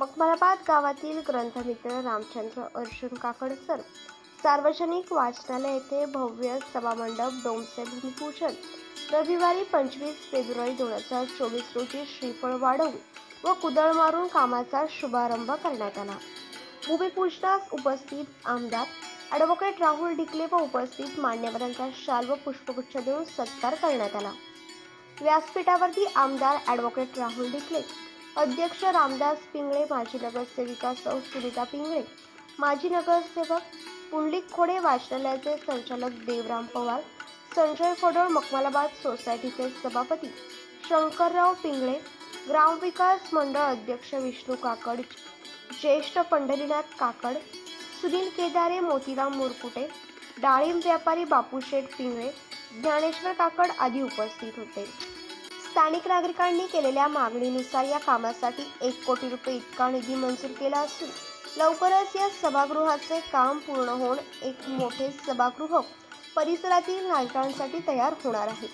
मखमलाबाद गावातील ग्रंथमित्र रामचंद्र अर्जुन काकड सर सार्वजनिक वाचनालय येथे भव्य सभामंडप डोमचे भूमिपूजन रविवारी 25 फेब्रुवारी 2024 रोजी श्रीफळ वाढवून व कुदळ मारून कामाचा शुभारंभ करण्यात आला। भूमिपूजनास उपस्थित आमदार ॲडव्होकेट राहुल डिकले व उपस्थित मान्यवरांचा शाल व पुष्पगुच्छ देऊन सत्कार करण्यात आला। व्यासपीठावरती आमदार ॲडव्होकेट राहुल डिकले, अध्यक्ष रामदास पिंगळे, माजी नगरसेविका सौ सुनीता पिंगळे, माजी नगरसेवक पुंडलिक खोडे, वाचनालयाचे संचालक देवराम पवार, संजय फडोळ, मखमलाबाद सोसायटीचे सभापती शंकरराव पिंगळे, ग्रामविकास मंडळ अध्यक्ष विष्णू काकड, ज्येष्ठ पंढरीनाथ काकड, सुनील केदारे, मोतीराम मुरकुटे, डाळिंब व्यापारी बापूशेठ पिंगळे, ज्ञानेश्वर काकड आदी उपस्थित होते। स्थानिक नागरिकांनी केलेल्या मागणीनुसार या कामासाठी 1 कोटी रुपये इतका निधी मंजूर केला असून लवकरच या सभागृहाचे काम पूर्ण होऊन एक मोठे सभागृह परिसरातील नागरिकांसाठी तयार होणार आहे।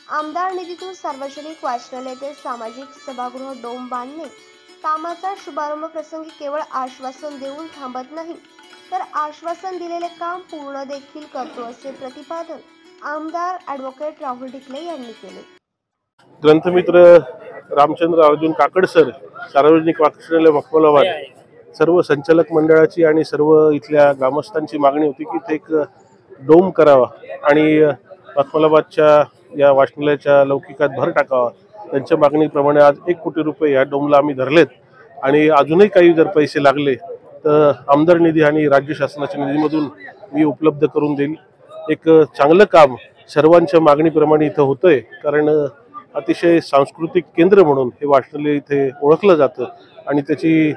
आमदार निधीतून सार्वजनिक वाचनालय ते सामाजिक सभागृह डोम बांधणे कामाचा शुभारंभ प्रसंगी केवळ आश्वासन देऊन थांबत नाही, तर आश्वासन दिलेले काम पूर्ण देखील करतो असे प्रतिपादन आमदार ॲडव्होकेट राहुल डिकले यांनी केले। ग्रंथमित्र रामचंद्र अर्जुन काकड सर सार्वजनिक वाचनालय मखमलाबाद सर्व संचालक मंडळाची आणि सर्व इथल्या ग्रामस्थांची मागणी होती की ते एक डोम करावा आणि मखमलाबादच्या या वाचनालयाच्या लौकिकात भर टाकावा। त्यांच्या मागणीप्रमाणे आज 1 कोटी रुपये या डोमला आम्ही धरलेत आणि अजूनही काही जर पैसे लागले तर आमदार निधी आणि राज्य शासनाच्या निधीमधून मी उपलब्ध करून देईल। एक चांगलं काम सर्वांच्या मागणीप्रमाणे इथं होतंय, कारण अतिशय सांस्कृतिक केंद्र म्हणून हे वाचनालय इथे ओळखलं जातं आणि त्याची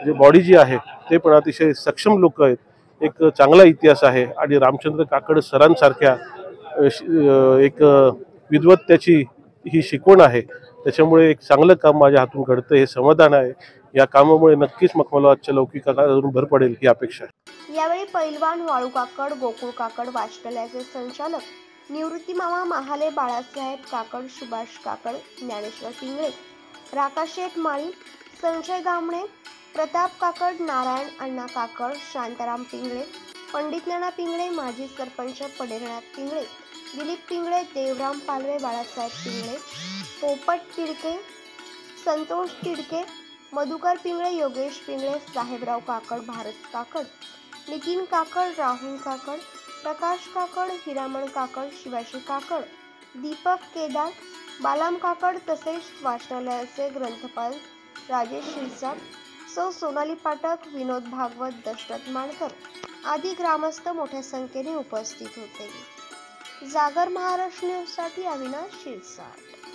जे बॉडी जी आहे ते पण अतिशय सक्षम लोक आहेत। एक चांगला इतिहास आहे आणि रामचंद्र काकड सरांसारख्या एक विद्वत्त्याची ही शिकवण आहे, त्याच्यामुळे एक चांगलं काम माझ्या हातून घडतं हे समाधान आहे। या कामामुळे नक्कीच मखमलाबादच्या लौकिकात अजून भर पडेल ही अपेक्षा आहे। यावेळी पैलवान वाळू काकड, गोकुळ काकड, वाचनालयाचे संचालक निवृत्ती मामा महाले, बाळासाहेब काकड, सुभाष काकड, ज्ञानेश्वर पिंगळे, राकाशेठ माळी, संजय गामणे, प्रताप काकड, नारायण अण्णा काकड, शांताराम पिंगळे, पंडित नाना पिंगळे, माजी सरपंच पंढरीनाथ पिंगळे, दिलीप पिंगळे, देवराम पालवे, बाळासाहेब पिंगळे, पोपट तिडके, संतोष तिडके, मधुकर पिंगळे, योगेश पिंगळे, साहेबराव काकड, भारत काकड, नितीन काकड, राहुल काकड, प्रकाश काकड, हिरामण काकड, शिवाजी काकड, दीपक केदार, बालाम काकड तसेच वाचनालयाचे ग्रंथपाल राजेश शिरसाट, सौ सोनाली पाठक, विनोद भागवत, दशरथ मानकर आदी ग्रामस्थ मोठ्या संख्येने उपस्थित होते। जागर महाराष्ट्र न्यूजसाठी अविनाश शिरसाट।